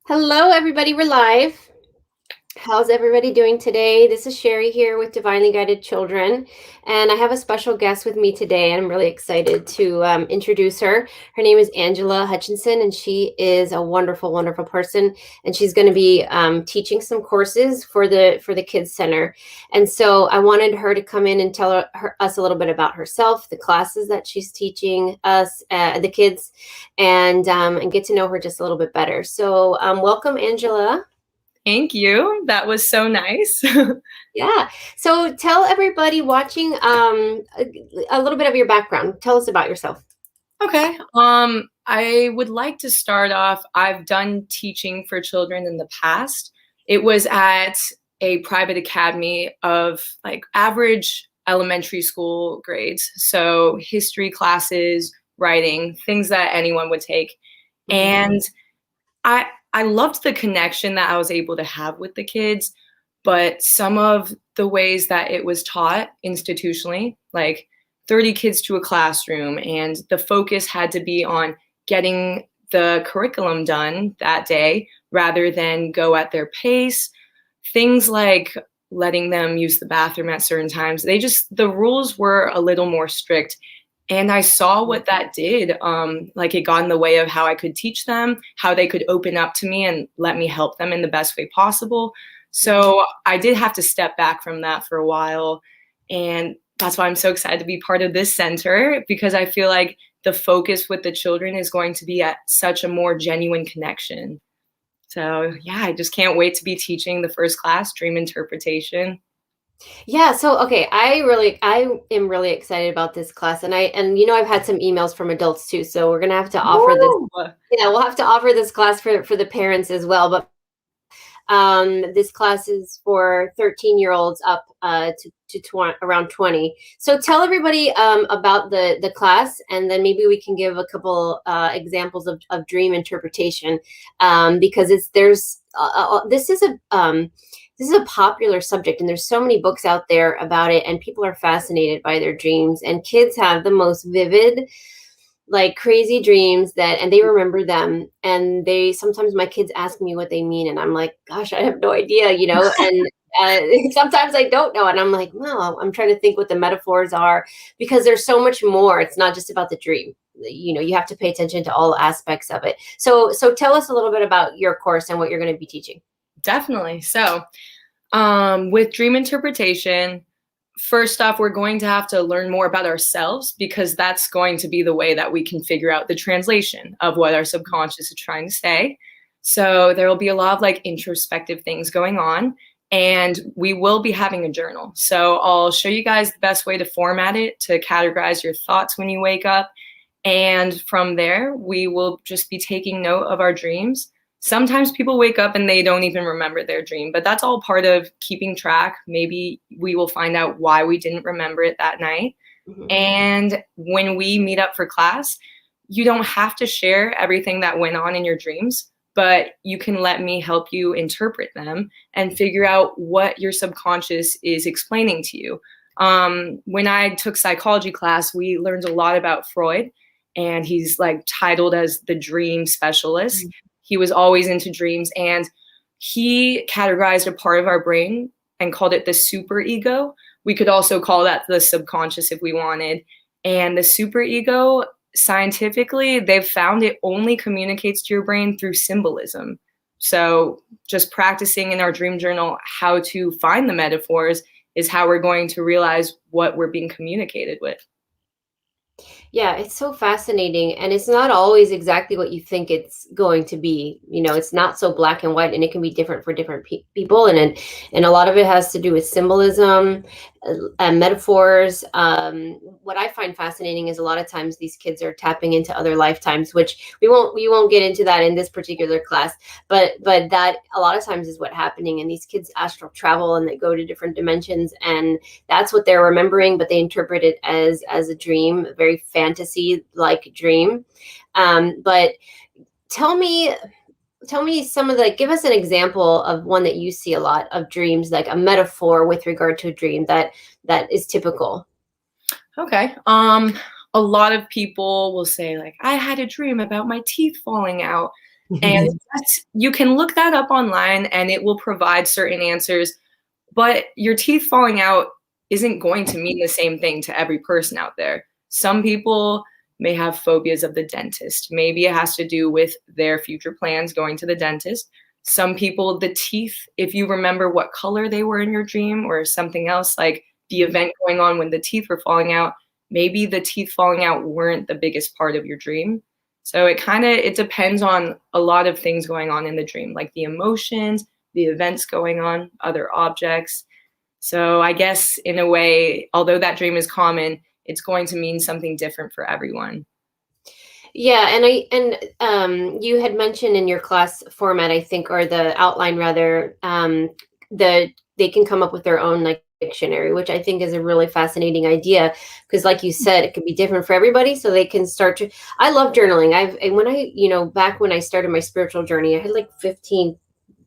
Hello, everybody. We're live. How's everybody doing today? This is Sherri here with Divinely Guided Children, and I have a special guest with me today, and I'm really excited to introduce her. Her name is Angela Hutchinson, and she is a wonderful, wonderful person. And she's going to be teaching some courses for the Kids Center. And so I wanted her to come in and tell us a little bit about herself, the classes that she's teaching us, the kids, and get to know her just a little bit better. So welcome, Angela. Thank you. That was so nice. Yeah. So tell everybody watching a little bit of your background. Tell us about yourself. Okay. I would like to start off. I've done teaching for children in the past. It was at a private academy of like average elementary school grades. So history classes, writing, things that anyone would take. And I loved the connection that I was able to have with the kids, but some of the ways that it was taught institutionally, like 30 kids to a classroom, and the focus had to be on getting the curriculum done that day rather than go at their pace. Things like letting them use the bathroom at certain times, the rules were a little more strict. And I saw what that did. Like it got in the way of how I could teach them, how they could open up to me and let me help them in the best way possible. So I did have to step back from that for a while. And that's why I'm so excited to be part of this center, because I feel like the focus with the children is going to be at such a more genuine connection. So yeah, I just can't wait to be teaching the first class, dream interpretation. Yeah, so okay, I am really excited about this class, and I've had some emails from adults too, so we're gonna have to offer this. Woo! Yeah, we'll have to offer this class for the parents as well. But this class is for 13-year-olds up to around 20. So tell everybody about the class, and then maybe we can give a couple examples of dream interpretation, because this is a popular subject, and there's so many books out there about it, and people are fascinated by their dreams, and kids have the most vivid, like crazy dreams and they remember them. And sometimes my kids ask me what they mean, and I'm like, gosh, I have no idea, and sometimes I don't know. And I'm like, no, I'm trying to think what the metaphors are, because there's so much more. It's not just about the dream. You have to pay attention to all aspects of it. So tell us a little bit about your course and what you're going to be teaching. Definitely. So, with dream interpretation, first off, we're going to have to learn more about ourselves, because that's going to be the way that we can figure out the translation of what our subconscious is trying to say. So there will be a lot of like introspective things going on, and we will be having a journal. So I'll show you guys the best way to format it, to categorize your thoughts when you wake up. And from there, we will just be taking note of our dreams. Sometimes people wake up and they don't even remember their dream, but that's all part of keeping track. Maybe we will find out why we didn't remember it that night. And when we meet up for class, you don't have to share everything that went on in your dreams, but you can let me help you interpret them and figure out what your subconscious is explaining to you. When I took psychology class, we learned a lot about Freud, and he's like titled as the dream specialist. He was always into dreams, and he categorized a part of our brain and called it the superego. We could also call that the subconscious if we wanted. And the superego, scientifically, they've found it only communicates to your brain through symbolism. So just practicing in our dream journal how to find the metaphors is how we're going to realize what we're being communicated with. Yeah, it's so fascinating, and it's not always exactly what you think it's going to be. It's not so black and white, and it can be different for different people, and a lot of it has to do with symbolism and metaphors. What I find fascinating is a lot of times these kids are tapping into other lifetimes, which we won't get into that in this particular class, but that a lot of times is what's happening, and these kids astral travel and they go to different dimensions, and that's what they're remembering, but they interpret it as a dream, a very fantasy like dream. But tell me give us an example of one that you see a lot of dreams, like a metaphor with regard to a dream that is typical. Okay. A lot of people will say like, I had a dream about my teeth falling out. And you can look that up online and it will provide certain answers, but your teeth falling out isn't going to mean the same thing to every person out there. Some people may have phobias of the dentist. Maybe it has to do with their future plans going to the dentist. Some people, the teeth, if you remember what color they were in your dream or something else, like the event going on when the teeth were falling out, maybe the teeth falling out weren't the biggest part of your dream. So it depends on a lot of things going on in the dream, like the emotions, the events going on, other objects. So I guess in a way, although that dream is common, it's going to mean something different for everyone. Yeah, and you had mentioned in your class format, I think, or the outline rather, they can come up with their own like dictionary, which I think is a really fascinating idea because, like you said, it can be different for everybody. So they can start to. I love journaling. Back when I started my spiritual journey, I had like 15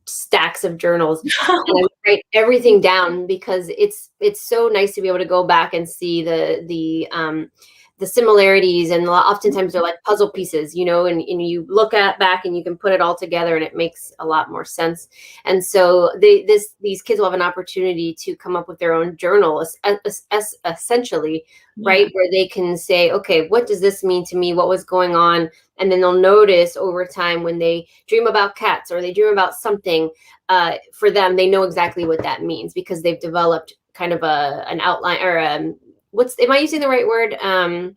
stacks of journals and I would write everything down because it's so nice to be able to go back and see the similarities, and oftentimes they're like puzzle pieces, and you look at back and you can put it all together and it makes a lot more sense. And so these kids will have an opportunity to come up with their own journal essentially, right? Where they can say, okay, what does this mean to me? What was going on? And then they'll notice over time when they dream about cats or they dream about something, for them, they know exactly what that means because they've developed kind of an outline or am I using the right word?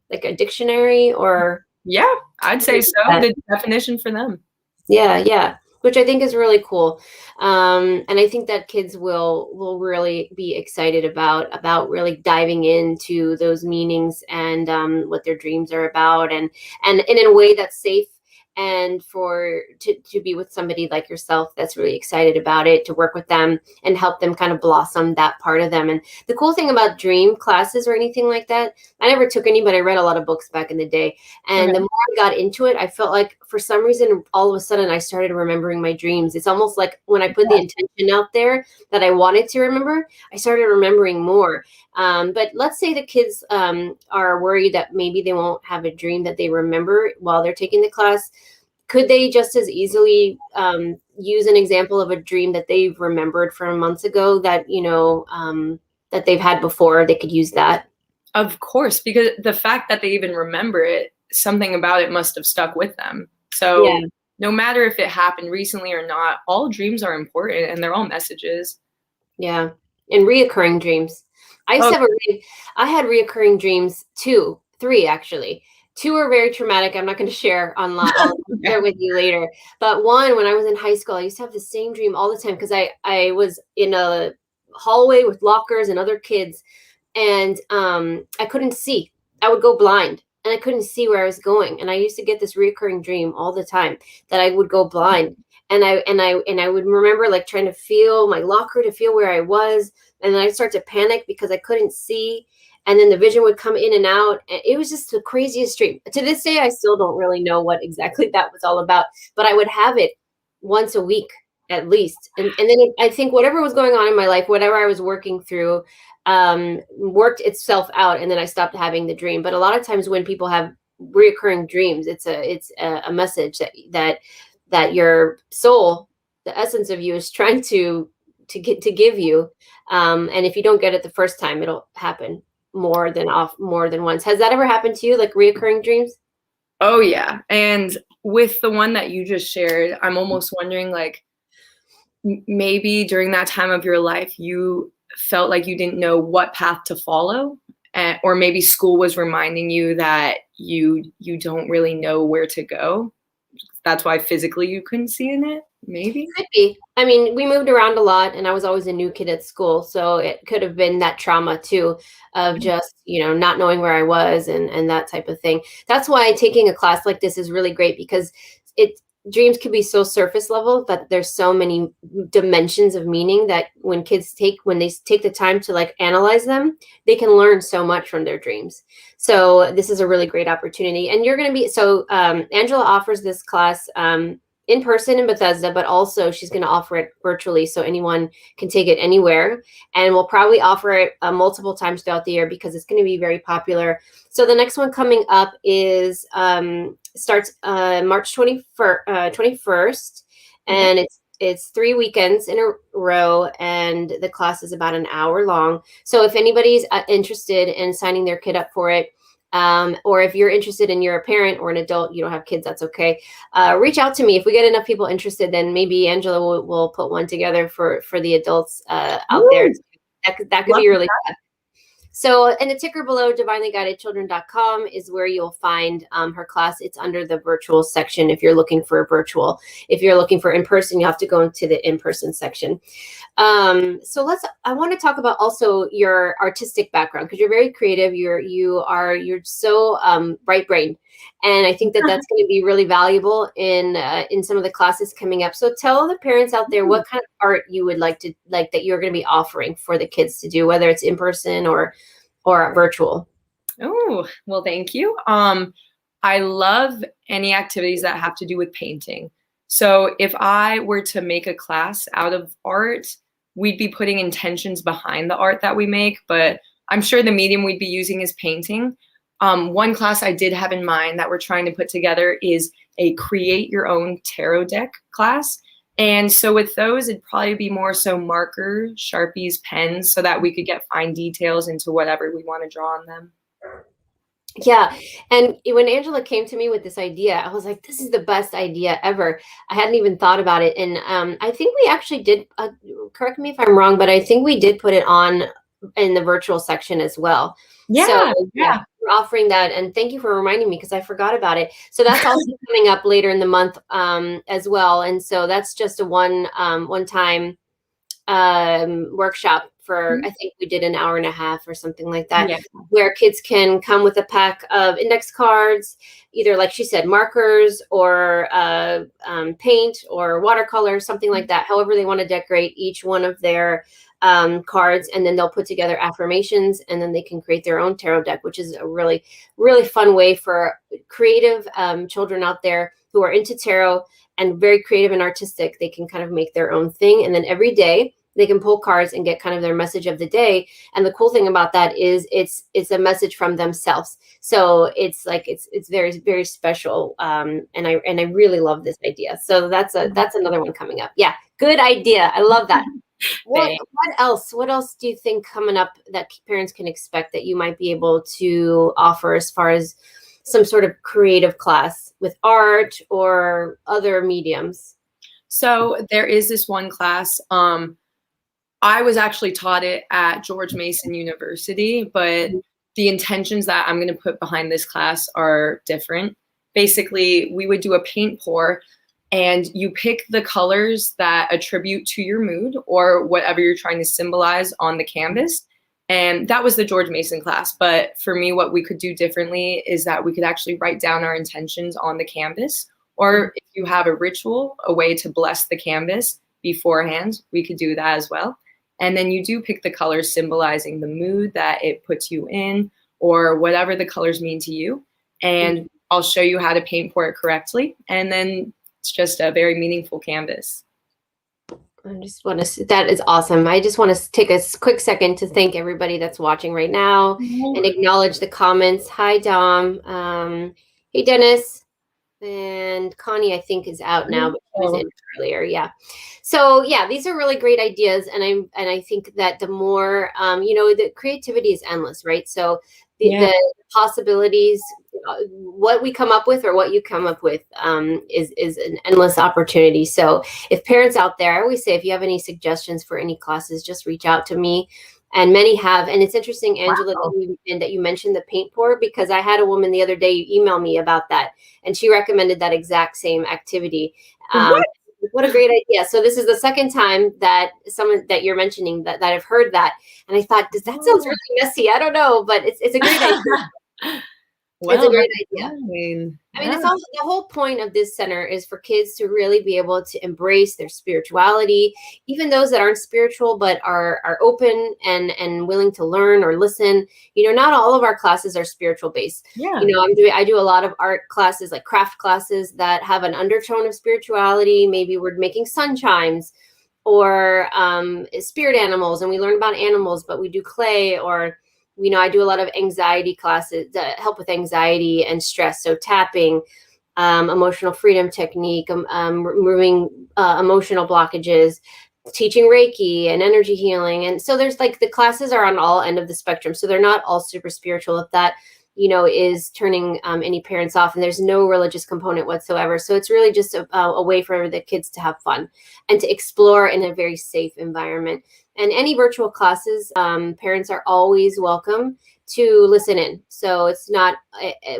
Like a dictionary or? Yeah, I'd say so. The definition for them. Yeah. Which I think is really cool. And I think that kids will really be excited about really diving into those meanings and what their dreams are about and in a way that's safe, and to be with somebody like yourself that's really excited about it, to work with them and help them kind of blossom that part of them. And the cool thing about dream classes or anything like that, I never took any, but I read a lot of books back in the day. And the more I got into it, I felt like for some reason, all of a sudden I started remembering my dreams. It's almost like when I put the intention out there that I wanted to remember, I started remembering more. But let's say the kids are worried that maybe they won't have a dream that they remember while they're taking the class. Could they just as easily use an example of a dream that they've remembered from months ago that, that they've had before? They could use that. Of course, because the fact that they even remember it, something about it must have stuck with them. So no matter if it happened recently or not, all dreams are important and they're all messages. Yeah. And reoccurring dreams. I had reoccurring dreams 3 actually. 2 are very traumatic. I'm not going to share online. I'll share with you later. But one, when I was in high school, I used to have the same dream all the time because I was in a hallway with lockers and other kids, and I couldn't see. I would go blind and I couldn't see where I was going. And I used to get this reoccurring dream all the time that I would go blind. And I would remember like trying to feel my locker, to feel where I was. And then I'd start to panic because I couldn't see. And then the vision would come in and out. And it was just the craziest dream. To this day, I still don't really know what exactly that was all about. But I would have it once a week at least. And then I think whatever was going on in my life, whatever I was working through, worked itself out. And then I stopped having the dream. But a lot of times when people have reoccurring dreams, it's a message that your soul, the essence of you, is trying to give you. And if you don't get it the first time, it'll happen more than once. Has that ever happened to you, like reoccurring dreams? Oh yeah. And with the one that you just shared, I'm almost wondering, like, maybe during that time of your life, you felt like you didn't know what path to follow, or maybe school was reminding you that you don't really know where to go. That's why physically you couldn't see in it. Maybe. Could be. I mean, we moved around a lot and I was always a new kid at school. So it could have been that trauma too of just, not knowing where I was and that type of thing. That's why taking a class like this is really great, because dreams can be so surface level, but there's so many dimensions of meaning that when they take the time to like analyze them, they can learn so much from their dreams. So this is a really great opportunity. And you're going to be, Angela offers this class in person in Bethesda, but also she's going to offer it virtually so anyone can take it anywhere. And we'll probably offer it multiple times throughout the year because it's going to be very popular. So the next one coming up is starts March 21st, and it's 3 weekends in a row, and the class is about an hour long. So if anybody's interested in signing their kid up for it, or if you're interested and you're a parent or an adult, you don't have kids, that's okay. Reach out to me. If we get enough people interested, then maybe Angela will put one together for the adults out there. That could be really fun. So, and the ticker below, divinelyguidedchildren.com, is where you'll find her class. It's under the virtual section if you're looking for virtual. If you're looking for in-person, you have to go into the in-person section. So I want to talk about also your artistic background, because you're very creative. You're so bright-brained. And I think that that's going to be really valuable in some of the classes coming up. So tell the parents out there what kind of art you would like that you're going to be offering for the kids to do, whether it's in person or virtual. Oh, well, thank you. I love any activities that have to do with painting. So if I were to make a class out of art, we'd be putting intentions behind the art that we make, but I'm sure the medium we'd be using is painting. One class I did have in mind that we're trying to put together is a create your own tarot deck class. And so with those, it'd probably be more so marker, Sharpies, pens, so that we could get fine details into whatever we want to draw on them. Yeah. And when Angela came to me with this idea, I was like, this is the best idea ever. I hadn't even thought about it. And I think we actually did, correct me if I'm wrong, but I think we did put it on in the virtual section as well. Yeah. So yeah, we're offering that. And thank you for reminding me, because I forgot about it. So that's also coming up later in the month as well. And so that's just a one-time workshop for, I think we did an hour and a half or something like that, where kids can come with a pack of index cards, either, like she said, markers or paint or watercolor, something like that, however they want to decorate each one of their cards, and then they'll put together affirmations, and then they can create their own tarot deck, which is a really, really fun way for creative children out there who are into tarot and very creative and artistic. They can kind of make their own thing, and then every day they can pull cards and get kind of their message of the day. And the cool thing about that is it's a message from themselves. So it's like it's very, very special. And I really love this idea. So that's another one coming up. Yeah, good idea. I love that. What else? What else do you think coming up that parents can expect that you might be able to offer as far as some sort of creative class with art or other mediums? So there is this one class. I was actually taught it at George Mason University, but the intentions that I'm going to put behind this class are different. Basically, we would do a paint pour, and you pick the colors that attribute to your mood or whatever you're trying to symbolize on the canvas. And that was the George Mason class. But for me, what we could do differently is that we could actually write down our intentions on the canvas. Or if you have a ritual, a way to bless the canvas beforehand, we could do that as well. And then you do pick the colors symbolizing the mood that it puts you in, or whatever the colors mean to you. And I'll show you how to paint pour it correctly. And then it's just a very meaningful canvas. I just want to, that is awesome. I just want to take a quick second to thank everybody that's watching right now and acknowledge the comments. Hi, Dom. Hey, Dennis. And Connie, I think, is out now, but she was in earlier. Yeah. So yeah, these are really great ideas. And I think that the more, the creativity is endless, right? So the possibilities, what we come up with or what you come up with is an endless opportunity. So if parents out there, I always say, if you have any suggestions for any classes, just reach out to me. And many have. And it's interesting, Angela, that you mentioned the paint pour, because I had a woman the other day email me about that, and she recommended that exact same activity. What a great idea. So this is the second time that someone that you're mentioning that I've heard that. And I thought, does that sound really messy? I don't know, but it's a great idea. It's a Well, great that's idea. fine. I mean, Yeah. it's also the whole point of this center is for kids to really be able to embrace their spirituality, even those that aren't spiritual but are open and willing to learn or listen. Not all of our classes are spiritual based. Yeah. I do a lot of art classes, like craft classes that have an undertone of spirituality. Maybe we're making sun chimes or spirit animals, and we learn about animals, but we do clay. Or I do a lot of anxiety classes that help with anxiety and stress, so tapping, emotional freedom technique, removing emotional blockages, teaching Reiki and energy healing. And so there's like the classes are on all end of the spectrum, so they're not all super spiritual, if that is turning any parents off. And there's no religious component whatsoever. So it's really just a way for the kids to have fun and to explore in a very safe environment. And any virtual classes, parents are always welcome to listen in. So it's not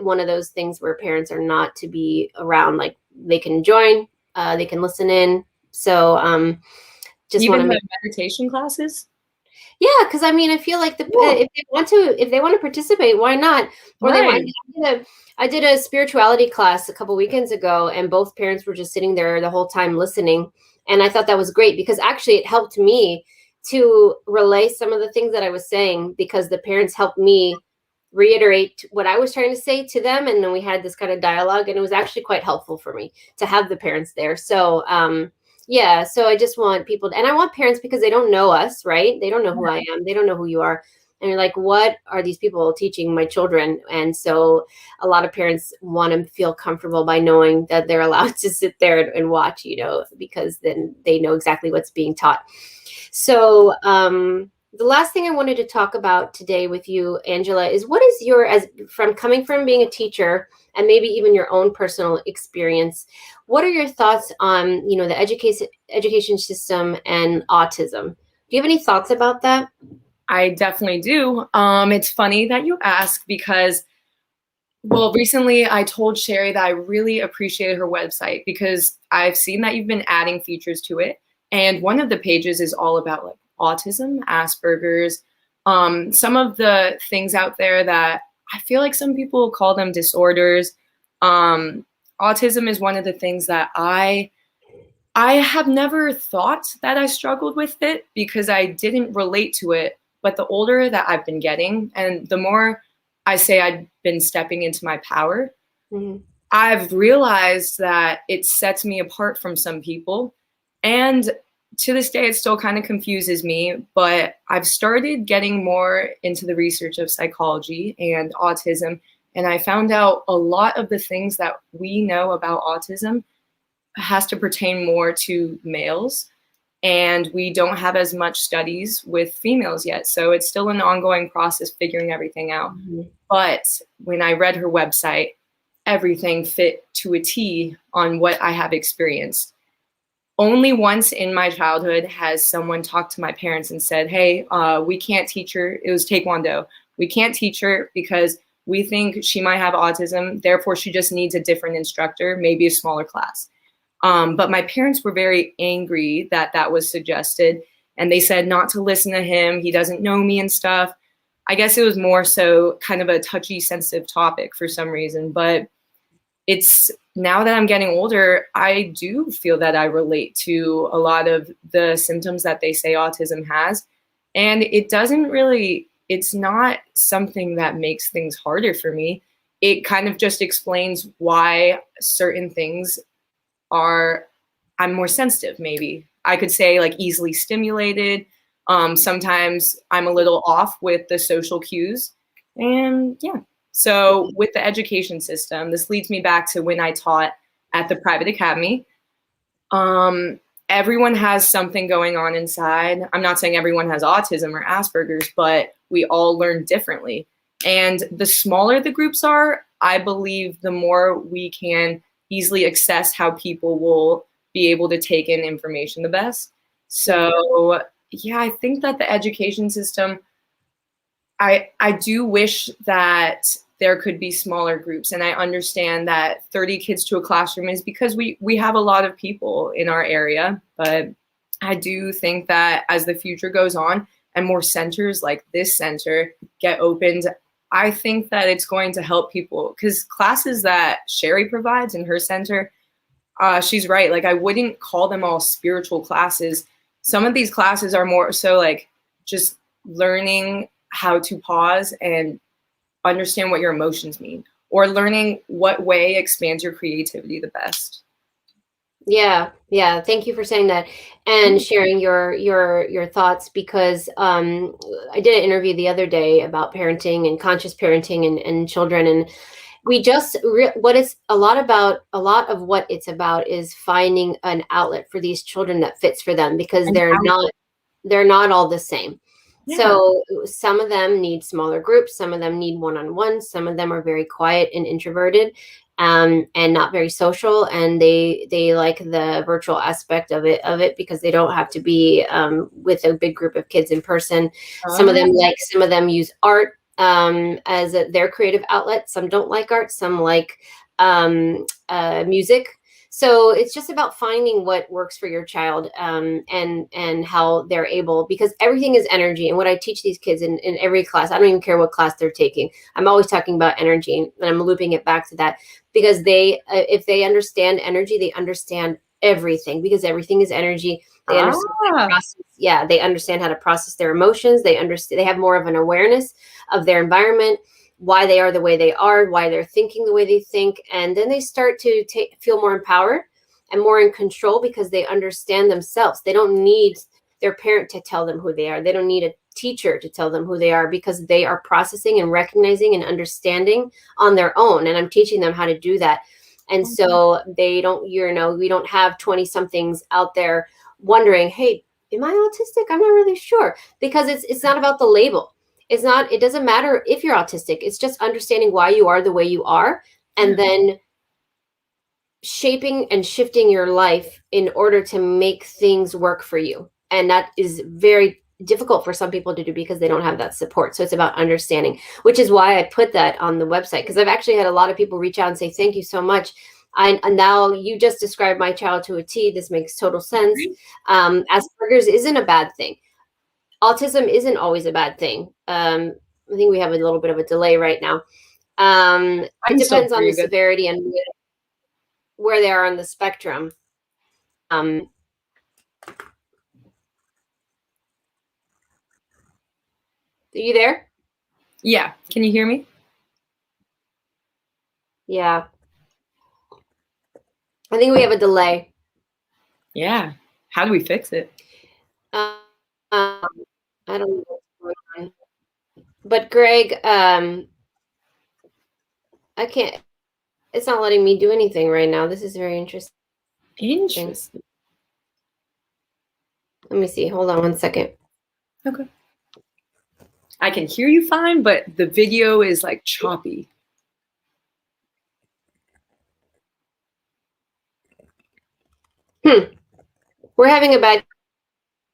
one of those things where parents are not to be around. Like, they can join, they can listen in. So just want Even to the meditation classes? yeah, because I mean, I feel like Cool. if they want to participate, why not? Or they might. Right. I did a spirituality class a couple weekends ago, and both parents were just sitting there the whole time listening, and I thought that was great because actually it helped me to relay some of the things that I was saying, because the parents helped me reiterate what I was trying to say to them, and then we had this kind of dialogue, and it was actually quite helpful for me to have the parents there. So yeah, so I just want people and I want parents, because they don't know us, right? They don't know who I am. They don't know who you are. And you're like, what are these people teaching my children? And so a lot of parents want to feel comfortable by knowing that they're allowed to sit there and watch, because then they know exactly what's being taught. So the last thing I wanted to talk about today with you, Angela, is what is coming from being a teacher and maybe even your own personal experience, what are your thoughts on, the education system and autism? Do you have any thoughts about that? I definitely do. It's funny that you ask because, well, recently I told Sherri that I really appreciated her website because I've seen that you've been adding features to it. And one of the pages is all about like autism, Asperger's, some of the things out there that I feel like some people call them disorders. Autism is one of the things that I have never thought that I struggled with it because I didn't relate to it. But the older that I've been getting, and the more I say I've been stepping into my power, I've realized that it sets me apart from some people. And to this day, it still kind of confuses me, but I've started getting more into the research of psychology and autism. And I found out a lot of the things that we know about autism has to pertain more to males. And we don't have as much studies with females yet. So it's still an ongoing process figuring everything out. But when I read her website, everything fit to a T on what I have experienced. Only once in my childhood has someone talked to my parents and said, hey, we can't teach her. It was Taekwondo. We can't teach her because we think she might have autism. Therefore, she just needs a different instructor, maybe a smaller class. But my parents were very angry that that was suggested. And they said not to listen to him. He doesn't know me and stuff. I guess it was more so kind of a touchy, sensitive topic for some reason. But it's now that I'm getting older, I do feel that I relate to a lot of the symptoms that they say autism has. And it doesn't really, it's not something that makes things harder for me. It kind of just explains why certain things are, I'm more sensitive, maybe. I could say like easily stimulated. Sometimes I'm a little off with the social cues. And yeah. So with the education system, this leads me back to when I taught at the private academy. Everyone has something going on inside. I'm not saying everyone has autism or Asperger's, but we all learn differently. And the smaller the groups are, I believe the more we can easily access how people will be able to take in information the best. So yeah, I think that the education system, I do wish that there could be smaller groups. And I understand that 30 kids to a classroom is because we have a lot of people in our area. But I do think that as the future goes on and more centers like this center get opened, I think that it's going to help people, because classes that Sherri provides in her center, she's right. Like, I wouldn't call them all spiritual classes. Some of these classes are more so like just learning how to pause and understand what your emotions mean, or learning what way expands your creativity the best. Yeah, yeah. Thank you for saying that and sharing your thoughts, because I did an interview the other day about parenting and conscious parenting and children, and we just what it's a lot of what it's about is finding an outlet for these children that fits for them, because And they're not all the same. yeah. So some of them need smaller groups, some of them need one-on-one, some of them are very quiet and introverted, and not very social, and they like the virtual aspect of it because they don't have to be with a big group of kids in person. Some of them use art as their creative outlet. Some don't like art. Some like music. So it's just about finding what works for your child, and how they're able, because everything is energy. And what I teach these kids in every class, I don't even care what class they're taking, I'm always talking about energy, and I'm looping it back to that, because if they understand energy, they understand everything, because everything is energy. They understand how to process, yeah, they understand how to process their emotions. They have more of an awareness of their environment, why they are the way they are, why they're thinking the way they think. And then they start to feel more empowered and more in control, because they understand themselves. They don't need their parent to tell them who they are. They don't need a teacher to tell them who they are, because they are processing and recognizing and understanding on their own. And I'm teaching them how to do that. And so they don't, we don't have 20 somethings out there wondering, hey, am I autistic? I'm not really sure, because it's not about the label. It doesn't matter if you're autistic. It's just understanding why you are the way you are, and then shaping and shifting your life in order to make things work for you. And that is very difficult for some people to do, because they don't have that support. So it's about understanding, which is why I put that on the website, because I've actually had a lot of people reach out and say, thank you so much. And now you just described my child to a T. This makes total sense. Asperger's isn't a bad thing. Autism isn't always a bad thing. I think we have a little bit of a delay right now. It depends on the severity and where they are on the spectrum. Are you there? Yeah. Can you hear me? Yeah. I think we have a delay. Yeah. How do we fix it? I don't know what's going on. But Greg, I can't, it's not letting me do anything right now. This is very interesting. Interesting. Let me see. Hold on one second. Okay. I can hear you fine, but the video is like choppy. We're having a bad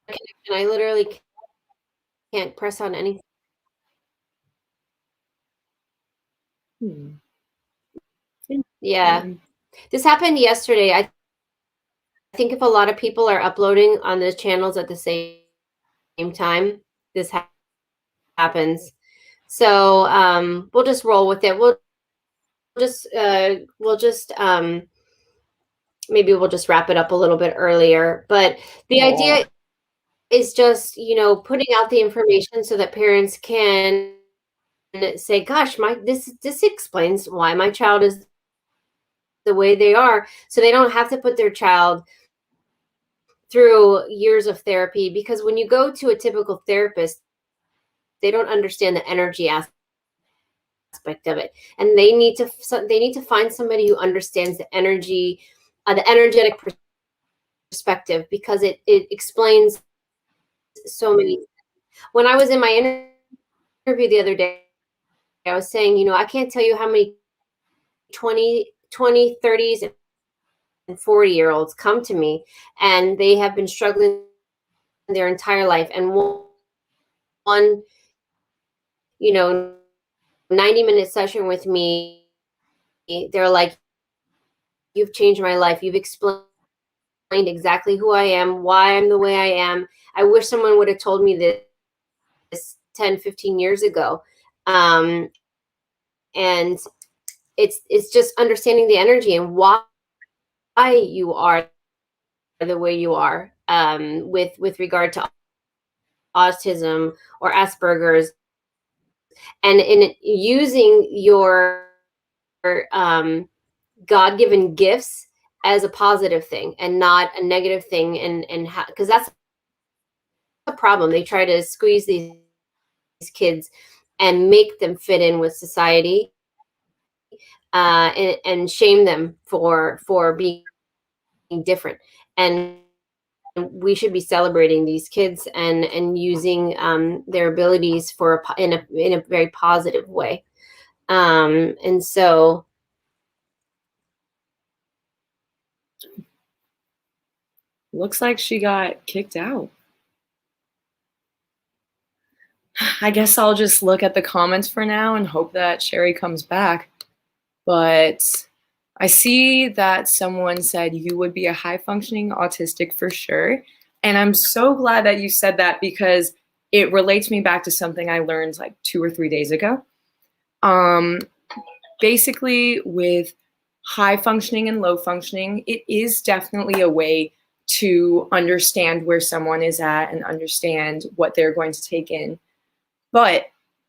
connection. I literally can't press on anything. Yeah. This happened yesterday. I think if a lot of people are uploading on the channels at the same time, this happens. So we'll just roll with it. Maybe we'll just wrap it up a little bit earlier. But the idea is just, putting out the information so that parents can say, gosh, this explains why my child is the way they are. So they don't have to put their child through years of therapy, because when you go to a typical therapist, they don't understand the energy aspect of it, and they need to find somebody who understands the energy, the energetic perspective, because it explains so many. When I was in my interview the other day, I was saying, I can't tell you how many 20, 30s and 40-year-olds come to me, and they have been struggling their entire life. And one 90-minute session with me, they're like, you've changed my life. You've explained exactly who I am, why I'm the way I am. I wish someone would have told me this 10, 15 years ago. and it's just understanding the energy and why you are the way you are, with regard to autism or Asperger's, and in using your God-given gifts as a positive thing and not a negative thing, and because that's a problem. They try to squeeze these kids and make them fit in with society, and shame them for being different. And we should be celebrating these kids and using their abilities in a very positive way. And so Looks like she got kicked out. I guess I'll just look at the comments for now and hope that Sherri comes back. But I see that someone said you would be a high-functioning autistic for sure. And I'm so glad that you said that, because it relates me back to something I learned like 2 or 3 days ago. Basically, with high functioning and low functioning, it is definitely a way to understand where someone is at and understand what they're going to take in. But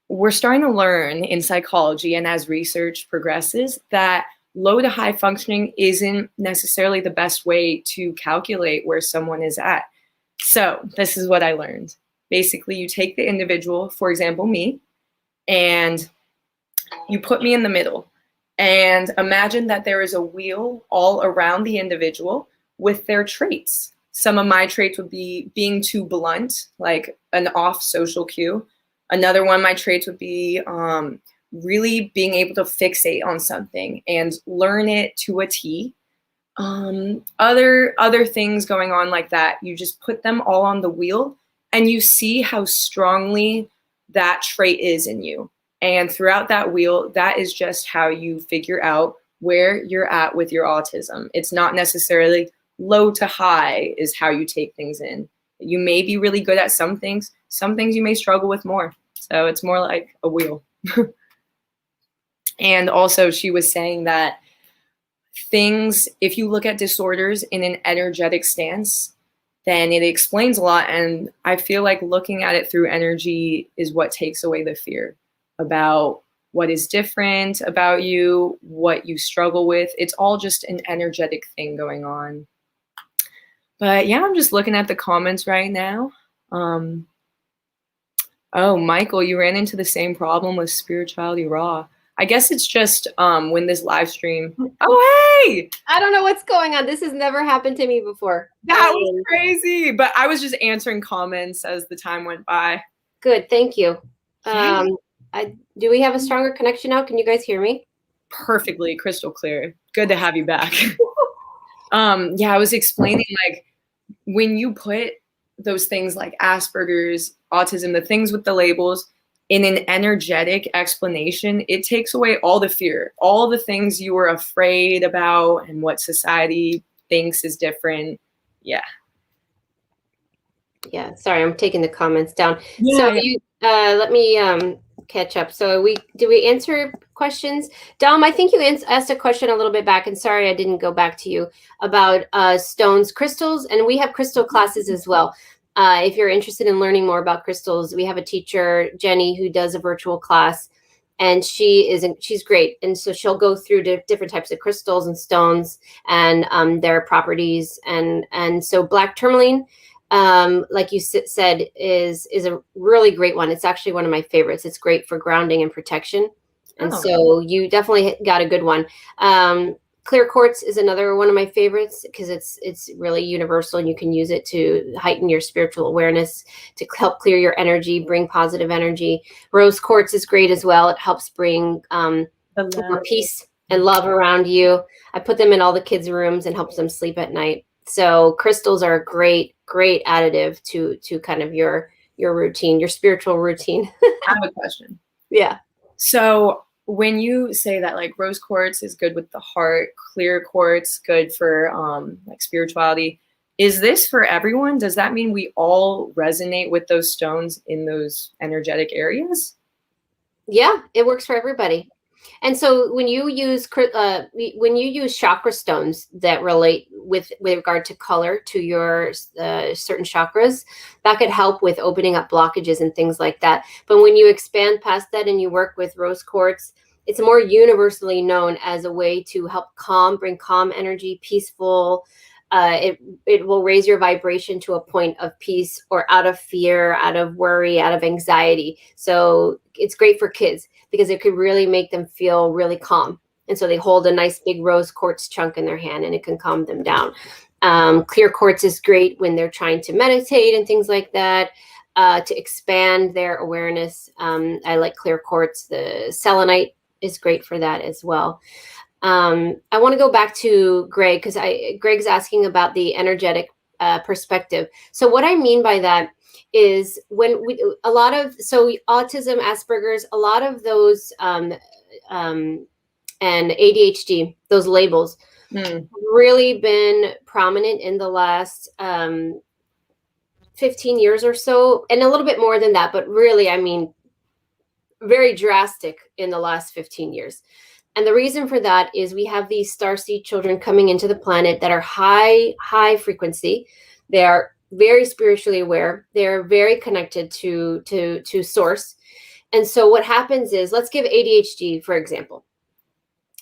we're starting to learn in psychology, and as research progresses, that low to high functioning isn't necessarily the best way to calculate where someone is at. So this is what I learned. Basically, you take the individual, for example, me, and you put me in the middle. And imagine that there is a wheel all around the individual with their traits. Some of my traits would be being too blunt, like an off social cue. Another one of my traits would be really being able to fixate on something and learn it to a T. Other things going on like that. You just put them all on the wheel and you see how strongly that trait is in you. And throughout that wheel, that is just how you figure out where you're at with your autism. It's not necessarily low to high is how you take things in. You may be really good at some things you may struggle with more. So it's more like a wheel. And also she was saying that things, if you look at disorders in an energetic stance, then it explains a lot. And I feel like looking at it through energy is what takes away the fear about what is different about you, what you struggle with. It's all just an energetic thing going on. But yeah, I'm just looking at the comments right now. Oh, Michael, you ran into the same problem with Spirituality Raw. I guess it's just when this live stream. Oh, hey! I don't know what's going on. This has never happened to me before. That was crazy. But I was just answering comments as the time went by. Good, thank you. Do we have a stronger connection now? Can you guys hear me? Perfectly, crystal clear. Good to have you back. Yeah, I was explaining, like, when you put those things like Asperger's, autism, the things with the labels, in an energetic explanation, it takes away all the fear, all the things you were afraid about and what society thinks is different. Yeah. Yeah, sorry, I'm taking the comments down. Yeah, so you let me catch up. So did we answer questions? Dom, I think you asked a question a little bit back, and sorry I didn't go back to you, about stones, crystals, and we have crystal classes as well. If you're interested in learning more about crystals, we have a teacher, Jenny, who does a virtual class, and she's great. And so she'll go through different types of crystals and stones and their properties. And so black tourmaline, like you said, is a really great one. It's actually one of my favorites. It's great for grounding and protection. And so you definitely got a good one. Clear quartz is another one of my favorites because it's really universal, and you can use it to heighten your spiritual awareness, to help clear your energy, bring positive energy. Rose quartz is great as well. It helps bring more peace and love around you. I put them in all the kids' rooms and helps them sleep at night. So crystals are a great additive to kind of your routine, your spiritual routine. I have a question. Yeah. So when you say that, like, rose quartz is good with the heart, clear quartz good for like spirituality, is this for everyone? Does that mean we all resonate with those stones in those energetic areas? Yeah, it works for everybody. And so when you use chakra stones that relate with regard to color to your certain chakras, that could help with opening up blockages and things like that. But when you expand past that and you work with rose quartz, it's more universally known as a way to help bring calm energy, peaceful. It will raise your vibration to a point of peace, or out of fear, out of worry, out of anxiety. So it's great for kids because it could really make them feel really calm. And so they hold a nice big rose quartz chunk in their hand and it can calm them down. Clear quartz is great when they're trying to meditate and things like that, to expand their awareness. I like clear quartz. The selenite is great for that as well. I want to go back to Greg because Greg's asking about the energetic perspective. So what I mean by that is when autism, Asperger's, a lot of those and ADHD, those labels really been prominent in the last 15 years or so, and a little bit more than that, but really, I mean, very drastic in the last 15 years. And the reason for that is we have these starseed children coming into the planet that are high frequency. They are very spiritually aware. They're very connected to source. And so what happens is, let's give ADHD, for example.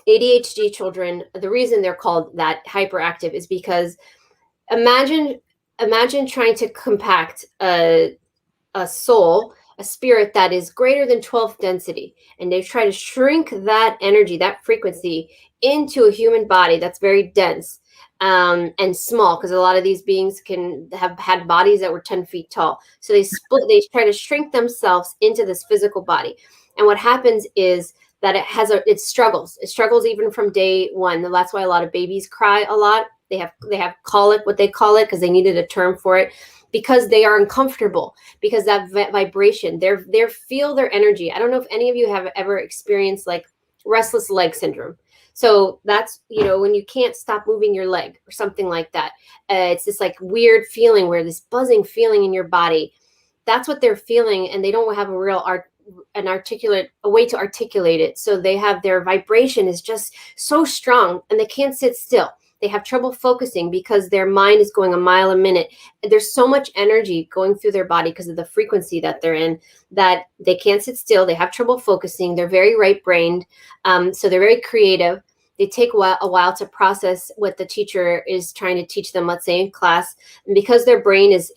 ADHD children, the reason they're called that hyperactive is because imagine trying to compact a soul, a spirit that is greater than 12th density, and they try to shrink that energy, that frequency, into a human body that's very dense and small, because a lot of these beings can have had bodies that were 10 feet tall. So they try to shrink themselves into this physical body. And what happens is that it struggles even from day one. And that's why a lot of babies cry a lot. They have colic, what they call it, because they needed a term for it, because they are uncomfortable, because that vibration, they feel their energy. I don't know if any of you have ever experienced like restless leg syndrome. So that's, when you can't stop moving your leg or something like that. It's this like weird feeling where this buzzing feeling in your body, that's what they're feeling. And they don't have a real a way to articulate it. So they have, their vibration is just so strong and they can't sit still. They have trouble focusing because their mind is going a mile a minute. There's so much energy going through their body because of the frequency that they're in, that they can't sit still. They have trouble focusing. They're very right-brained. So they're very creative. They take a while to process what the teacher is trying to teach them, let's say in class. And because their brain is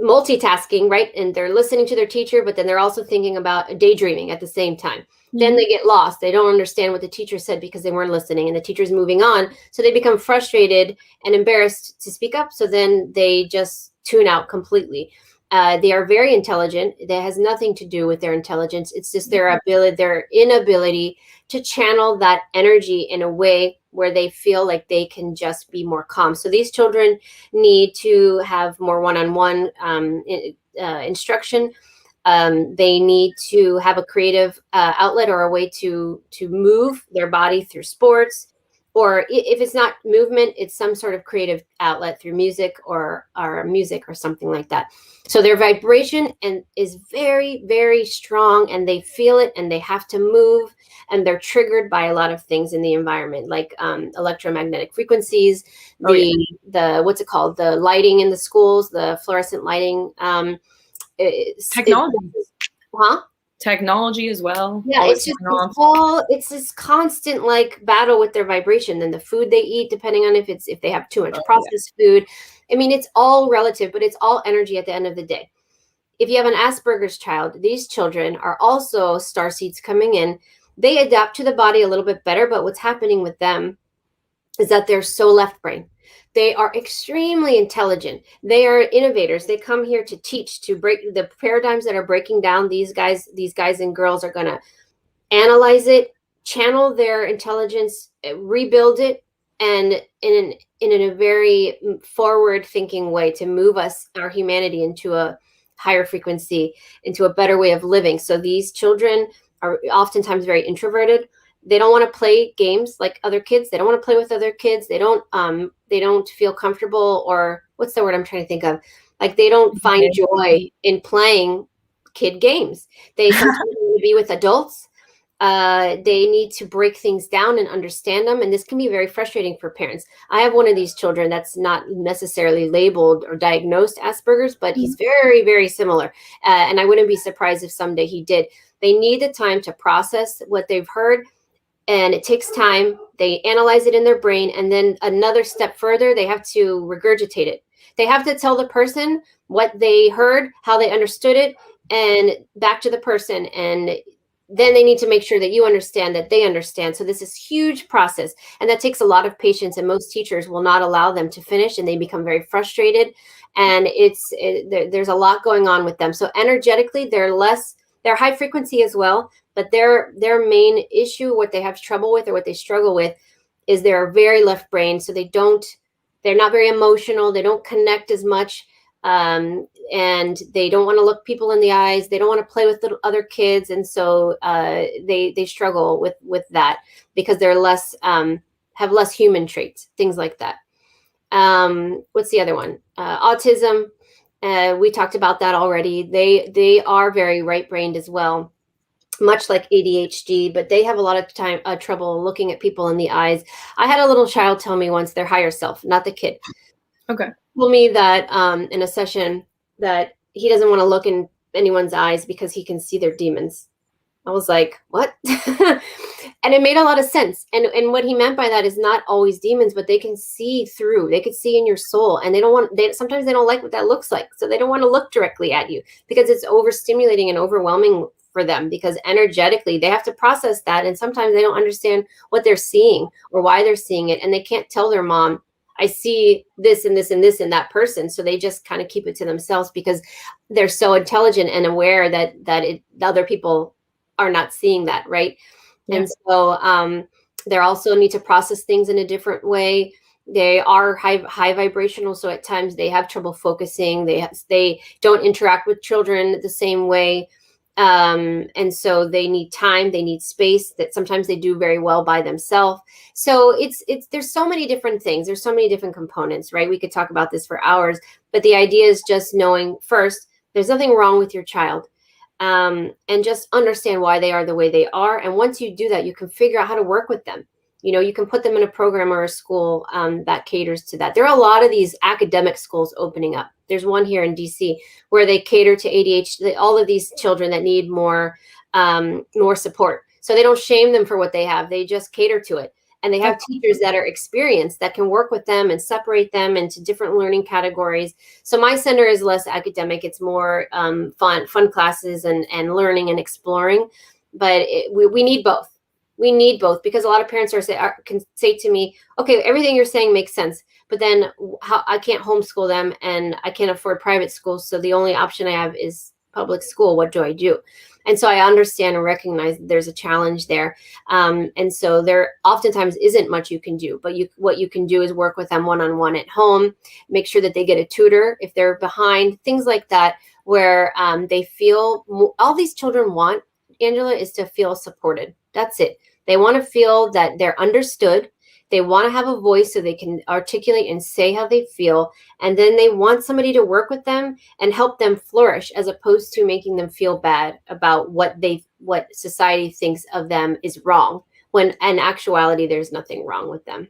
multitasking, right? And they're listening to their teacher, but then they're also thinking about daydreaming at the same time. Then they get lost. They don't understand what the teacher said because they weren't listening, and the teacher's moving on. So they become frustrated and embarrassed to speak up. So then they just tune out completely. They are very intelligent. That has nothing to do with their intelligence. It's just their inability to channel that energy in a way where they feel like they can just be more calm. So these children need to have more one-on-one instruction. They need to have a creative outlet or a way to move their body through sports, or if it's not movement, it's some sort of creative outlet through music or something like that. So their vibration is very, very strong, and they feel it, and they have to move, and they're triggered by a lot of things in the environment, like electromagnetic frequencies, the what's it called, the lighting in the schools, the fluorescent lighting. Technology. Technology as well. Yeah, it's this constant like battle with their vibration. Then the food they eat, depending on if they have too much processed food. I mean, it's all relative, but it's all energy at the end of the day. If you have an Asperger's child, these children are also starseeds coming in. They adapt to the body a little bit better, but what's happening with them is that they're so left brain. They are extremely intelligent. They are innovators. They come here to teach, to break the paradigms that are breaking down. These guys and girls are going to analyze it, channel their intelligence, rebuild it, and in a very forward-thinking way to move our humanity into a higher frequency, into a better way of living. So these children are oftentimes very introverted. They don't want to play games like other kids. They don't want to play with other kids. They don't feel comfortable, or what's the word I'm trying to think of? Like they don't find joy in playing kid games. They sometimes want to be with adults. They need to break things down and understand them. And this can be very frustrating for parents. I have one of these children that's not necessarily labeled or diagnosed Asperger's, but he's very, very similar. And I wouldn't be surprised if someday he did. They need the time to process what they've heard. And it takes time. They analyze it in their brain. And then another step further, they have to regurgitate it. They have to tell the person what they heard, how they understood it, and back to the person. And then they need to make sure that you understand that they understand. So this is huge process. And that takes a lot of patience. And most teachers will not allow them to finish, and they become very frustrated. And there's a lot going on with them. So energetically, they're high frequency as well. But their main issue, what they have trouble with or what they struggle with, is they're very left brain. So they're not very emotional. They don't connect as much. And they don't want to look people in the eyes. They don't want to play with other kids. And so they struggle with that because they're have less human traits, things like that. What's the other one? Autism. We talked about that already. They are very right-brained as well, much like ADHD, but they have a lot of trouble looking at people in the eyes. I had a little child tell me once, their higher self, not the kid. Okay. Told me that in a session that he doesn't want to look in anyone's eyes because he can see their demons. I was like, what? And it made a lot of sense. And what he meant by that is not always demons, but they can see through. They could see in your soul, and sometimes they don't like what that looks like. So they don't want to look directly at you because it's overstimulating and overwhelming for them, because energetically they have to process that. And sometimes they don't understand what they're seeing or why they're seeing it. And they can't tell their mom, I see this and this and this in that person. So they just kind of keep it to themselves because they're so intelligent and aware that other people are not seeing that, right? Yeah. And so they also need to process things in a different way. They are high vibrational, so at times they have trouble focusing. They don't interact with children the same way. And so they need time, they need space that sometimes they do very well by themselves. So there's so many different things. There's so many different components, right? We could talk about this for hours, but the idea is just knowing first, there's nothing wrong with your child. And just understand why they are the way they are. And once you do that, you can figure out how to work with them. You can put them in a program or a school that caters to that. There are a lot of these academic schools opening up. There's one here in DC where they cater to ADHD, all of these children that need more support. So they don't shame them for what they have. They just cater to it. And they have teachers that are experienced that can work with them and separate them into different learning categories. So my center is less academic. It's more fun classes and learning and exploring. But we need both. We need both, because a lot of parents can say to me, okay, everything you're saying makes sense, but then I can't homeschool them and I can't afford private schools. So the only option I have is public school. What do I do? And so I understand and recognize there's a challenge there. And so there oftentimes isn't much you can do, but what you can do is work with them one-on-one at home, make sure that they get a tutor if they're behind, things like that, where they feel all these children want, Angela, is to feel supported. That's it. They want to feel that they're understood. They want to have a voice so they can articulate and say how they feel. And then they want somebody to work with them and help them flourish, as opposed to making them feel bad about what society thinks of them is wrong, when in actuality, there's nothing wrong with them.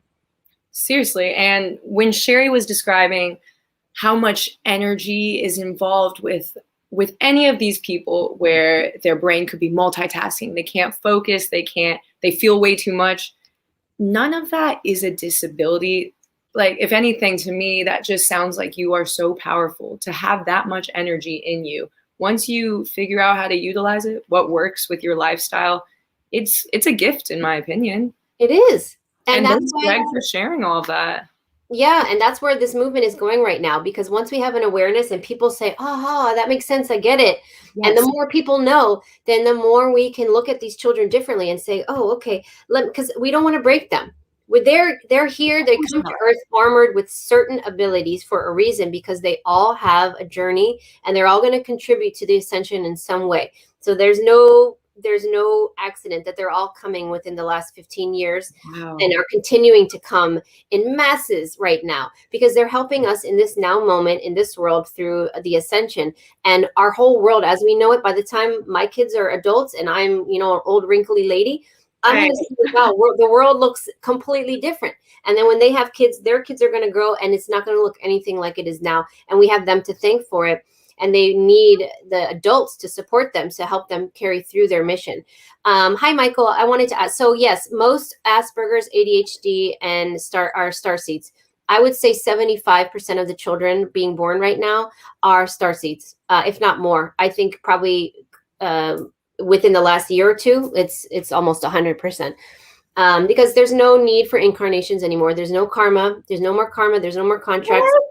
Seriously. And when Sherri was describing how much energy is involved with any of these people, where their brain could be multitasking, they can't focus, they feel way too much. None of that is a disability. Like, if anything, to me, that just sounds like you are so powerful to have that much energy in you. Once you figure out how to utilize it, what works with your lifestyle, it's a gift, in my opinion. It is. And that's why Greg for sharing all of that. Yeah, and that's where this movement is going right now, because once we have an awareness and people say, oh, that makes sense, I get it. Yes. And the more people know, then the more we can look at these children differently and say, oh, okay, because we don't want to break them. They're here, they come to Earth armored with certain abilities for a reason, because they all have a journey and they're all going to contribute to the ascension in some way. So there's no there's no accident that they're all coming within the last 15 years Wow. and are continuing to come in masses right now, because they're helping us in this now moment in this world through the ascension. And our whole world as we know it, by the time my kids are adults and I'm, you know, an old wrinkly lady, I'm Right. going to see, wow, the world looks completely different. And then when they have kids, their kids are going to grow and it's not going to look anything like it is now. And we have them to thank for it. And they need the adults to support them, to help them carry through their mission. Hi, Michael. I wanted to ask. So yes, most Asperger's, ADHD, and are starseeds. I would say 75% of the children being born right now are starseeds, if not more. I think probably within the last year or two, it's almost 100%. Because there's no need for incarnations anymore. There's no karma. There's no more karma. There's no more contracts. What?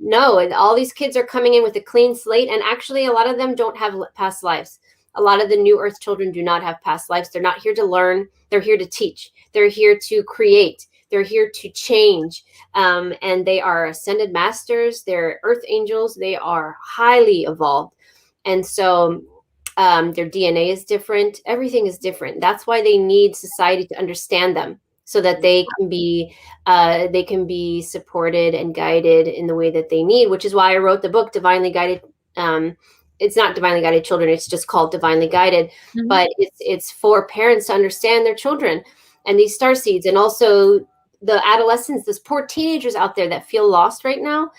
No, and all these kids are coming in with a clean slate, and actually a lot of them don't have past lives. A lot of the new earth children do not have past lives. They're not here to learn. They're here to teach. They're here to create. They're here to change. And they are ascended masters. They're earth angels. They are highly evolved. And so their DNA is different. Everything is different. That's why they need society to understand them, so that they can be supported and guided in the way that they need, which is why I wrote the book, Divinely Guided. It's not Divinely Guided Children. It's just called Divinely Guided, but it's for parents to understand their children and these starseeds, and also the adolescents, those poor teenagers out there that feel lost right now.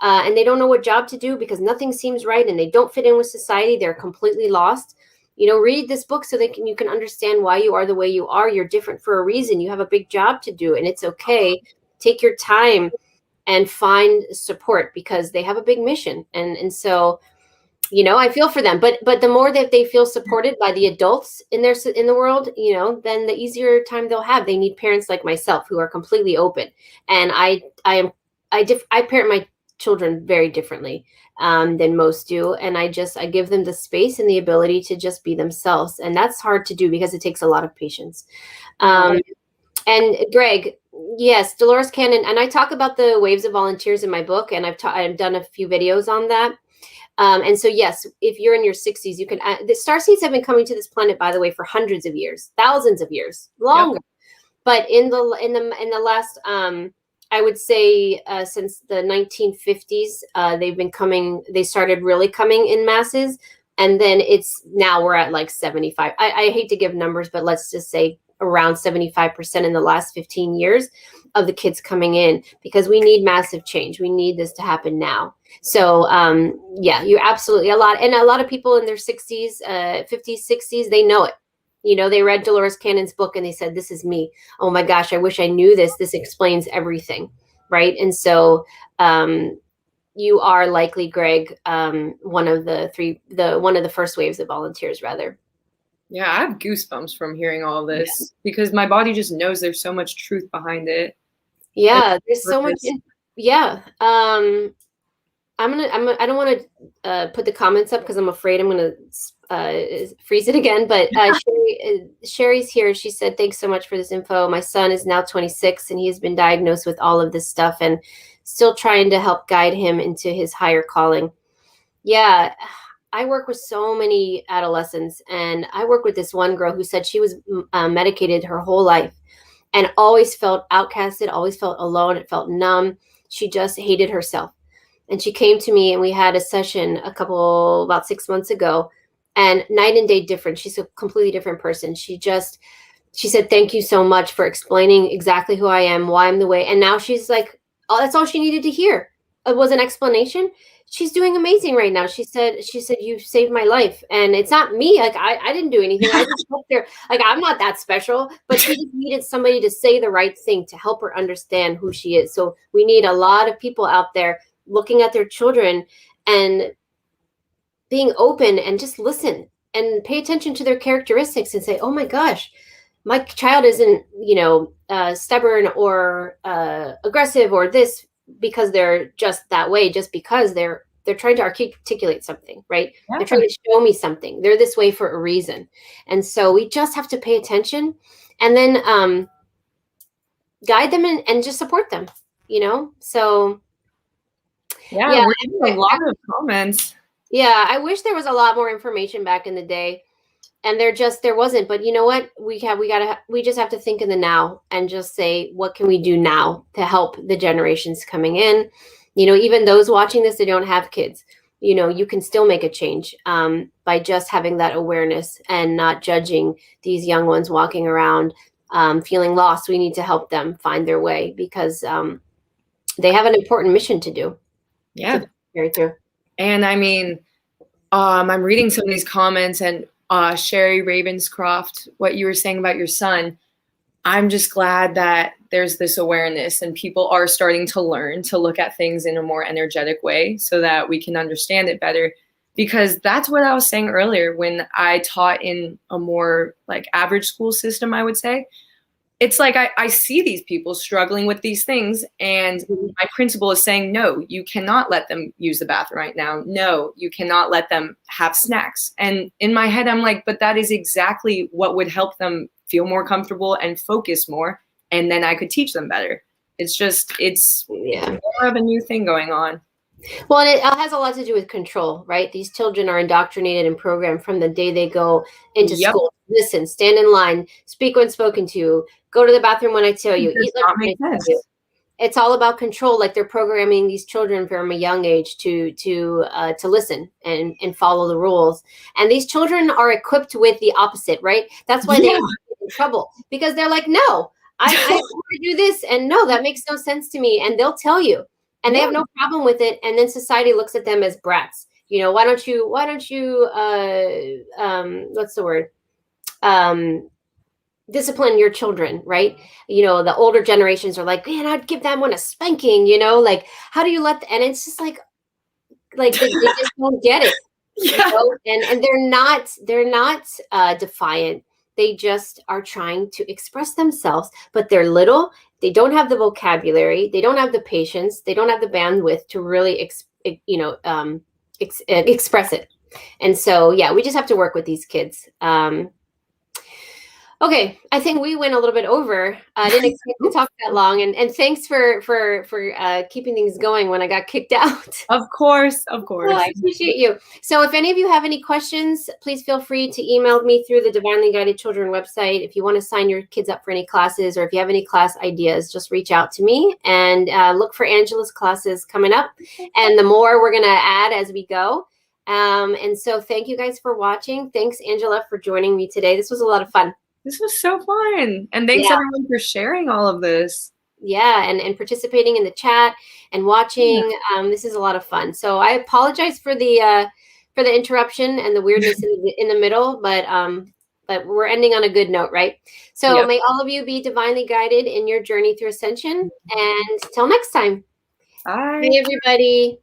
And they don't know what job to do because nothing seems right and they don't fit in with society. They're completely lost. You know, read this book so you can understand why you are the way you are. You're different for a reason. You have a big job to do, and it's okay. Take your time and find support, because they have a big mission. And so, you know, I feel for them. But the more that they feel supported by the adults in the world, you know, then the easier time they'll have. They need parents like myself who are completely open. And I parent my children very differently than most do, and I give them the space and the ability to just be themselves, and that's hard to do because it takes a lot of patience. And Greg, yes, Dolores Cannon, and I talk about the waves of volunteers in my book, and I've done a few videos on that. And so yes, if you're in your 60s, you can. The starseeds have been coming to this planet, by the way, for hundreds of years, thousands of years, longer. Yep. But in the last I would say since the 1950s, they've been coming. They started really coming in masses, and then now we're at like 75. I hate to give numbers, but let's just say around 75% in the last 15 years of the kids coming in, because we need massive change. We need this to happen now. So yeah, you're absolutely a lot of people in their 60s, 50s, 60s, they know it. You know, they read Dolores Cannon's book and they said, this is me. Oh my gosh, I wish I knew this. This explains everything. Right. And so you are likely, Greg, one of the first waves of volunteers, rather. Yeah, I have goosebumps from hearing all this, because my body just knows there's so much truth behind it. Yeah, there's so much. Yeah. I don't want to put the comments up because I'm afraid I'm going to freeze it again. But Sherri's here. She said, thanks so much for this info. My son is now 26 and he has been diagnosed with all of this stuff and still trying to help guide him into his higher calling. Yeah, I work with so many adolescents, and I work with this one girl who said she was medicated her whole life and always felt outcasted, always felt alone. It felt numb. She just hated herself. And she came to me and we had a session about 6 months ago, and night and day different. She's a completely different person. She said, thank you so much for explaining exactly who I am, why I'm the way. And now she's like, oh, that's all she needed to hear. It was an explanation. She's doing amazing right now. She said, you saved my life. And it's not me. Like, I didn't do anything. I just hope like, I'm not that special, but she just needed somebody to say the right thing to help her understand who she is. So we need a lot of people out there looking at their children and being open and just listen and pay attention to their characteristics and say, oh my gosh, my child isn't, stubborn or aggressive or this because they're just that way, just because they're trying to articulate something, right? Yeah. They're trying to show me something. They're this way for a reason. And so we just have to pay attention and then guide them and just support them, So yeah, we're getting a lot of comments. Yeah, I wish there was a lot more information back in the day. And there wasn't. But you know what? We just have to think in the now and just say, what can we do now to help the generations coming in? Even those watching this, they don't have kids. You can still make a change by just having that awareness and not judging these young ones walking around feeling lost. We need to help them find their way because they have an important mission to do. Yeah. Carry through. And I mean, I'm reading some of these comments, and Sherri Ravenscroft, what you were saying about your son, I'm just glad that there's this awareness and people are starting to learn to look at things in a more energetic way so that we can understand it better. Because that's what I was saying earlier when I taught in a more like average school system, I would say. It's like I see these people struggling with these things, and my principal is saying, no, you cannot let them use the bathroom right now. No, you cannot let them have snacks. And in my head, I'm like, but that is exactly what would help them feel more comfortable and focus more. And then I could teach them better. It's more of a new thing going on. Well, and it has a lot to do with control, right? These children are indoctrinated and programmed from the day they go into school. Listen, stand in line, speak when spoken to, go to the bathroom when I tell you, eat lunch when I tell you. It's all about control. Like they're programming these children from a young age to listen and follow the rules. And these children are equipped with the opposite, right? That's why they're in trouble, because they're like, no, I want to do this, and no, that makes no sense to me. And they'll tell you. And they have no problem with it. And then society looks at them as brats. Why don't you, what's the word? Discipline your children, right? The older generations are like, man, I'd give that one a spanking, like, how do you and it's just like they just don't get it. And they're not defiant. They just are trying to express themselves, but they're little. They don't have the vocabulary. They don't have the patience. They don't have the bandwidth to really, express it. And so, yeah, we just have to work with these kids. Okay, I think we went a little bit over. I didn't expect to talk that long, and thanks for keeping things going when I got kicked out. Of course. Well, I appreciate you. So if any of you have any questions, please feel free to email me through the Divinely Guided Children website. If you want to sign your kids up for any classes, or if you have any class ideas, just reach out to me, and look for Angela's classes coming up. And the more we're going to add as we go. And so thank you guys for watching. Thanks, Angela, for joining me today. This was a lot of fun. This was so fun. And thanks everyone for sharing all of this. Yeah, and participating in the chat and watching. This is a lot of fun. So I apologize for the interruption and the weirdness in the middle, but we're ending on a good note, right? So may all of you be divinely guided in your journey through ascension. And till next time. Bye. Bye, everybody.